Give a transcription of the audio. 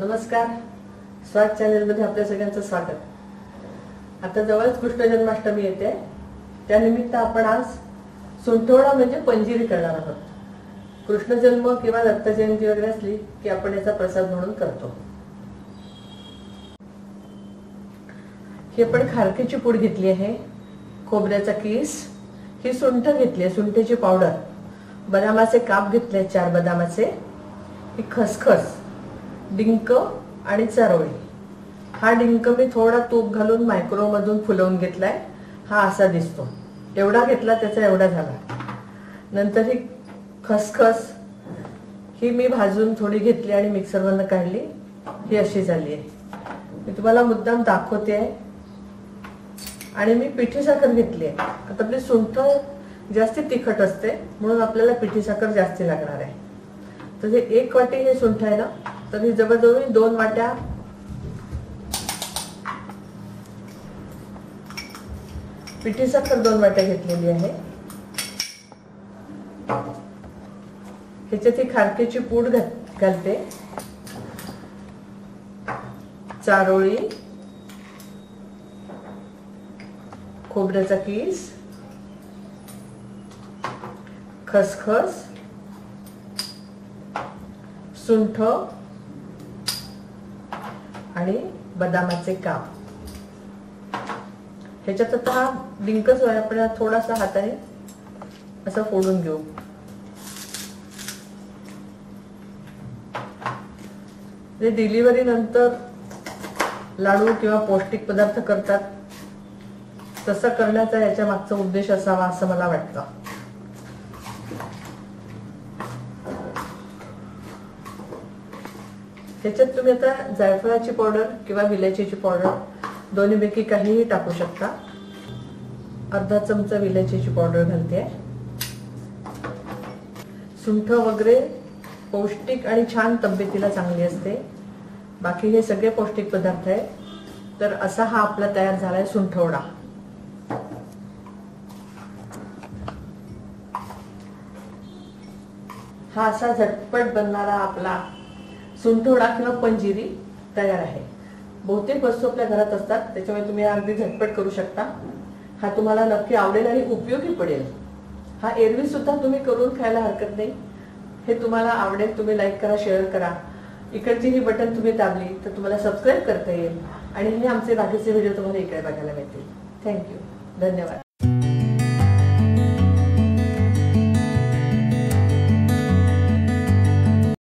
नमस्कार, स्वाद चॅनलमध्ये आपल्या सगळ्यांचं स्वागत। आता जवळच कृष्ण जन्माष्टमी येते, त्यानिमित्त आपण आज सुंठवडा म्हणजे पंजिरी करणार आहोत। कृष्ण जन्म किंवा दत्त जयंती वगैरे असली की आपण याचा प्रसाद म्हणून करतो। ही आपण खारकेची पूड घेतली आहे, खोबऱ्याचा कीस, ही सुंठ घेतली आहे, सुंठेची पावडर, बदामाचे काप घेतले 4 बदामाचे, ही खसखस, डिंक आणि चारोळी। हा डिंक मी थोडा तूप घालून मायक्रो मधून फुलवून घेतलाय, हा असा दिसतो, एवढा घेतला त्याचा एवढा झाला। नंतर ही खसखस, ही मी भाजून थोडी घेतली आणि मिक्सर मधून काढली, ही अशी झाली आहे। मी तुम्हाला मुद्दाम दाखवते आहे। आणि मी पिठी साखर घेतली आहे। आता आपली सुंठ जास्त तिखट असते म्हणून आपल्याला पिठी साखर जास्त लागणार आहे। तर हे 1 वाटी हे सुंठ आहे ना, तर ही जवळजवळ 2 वाट्या पिठी साखर 2 वाट्या घेतलेली आहे। ह्याच्यात ही खारकेची पूड घालते, चारोळी, खोबऱ्याचा कीस, खसखस, सुंठ आणि बदामाचे काप। ह्याच्यात आता हा डिंकच आहे, आपण थोडासा हाताने असं फोडून घेऊ। जे डिलिव्हरी नंतर लाडू किंवा पौष्टिक पदार्थ करतात तसं करण्याचा याच्या मागचा उद्देश असावा असं मला वाटतं। ह्याच्यात तुम्ही आता जायफळाची पावडर किंवा विलायचीची पावडर दोन्हीपैकी काहीही टाकू शकता। अर्धा चमचा विलायचीची पावडर घालते। सुंठ वगैरे पौष्टिक आणि छान तब्येतीला चांगली असते, बाकी हे सगळे पौष्टिक पदार्थ आहेत। तर असा हा आपला तयार झालाय सुंठवडा। हा असा झटपट बनणारा आपला सुंठवडा किंवा पंजिरी तयार आहे। बहुतेक वस्तू आपल्या घरात असतात, त्याच्यामुळे तुम्ही अगदी झटपट करू शकता। हा तुम्हाला नक्की आवडेल आणि उपयोगी पडेल। हा एरवी सुद्धा तुम्ही करून खायला हरकत नाही। हे तुम्हाला आवडेल, तुम्ही लाईक करा, शेअर करा। इकडची ही बटन तुम्ही दाबली तर तुम्हाला सबस्क्राईब करता येईल आणि हे आमचे बाकीचे व्हिडिओ तुम्हाला इकडे बघायला मिळतील। थँक्यू, धन्यवाद।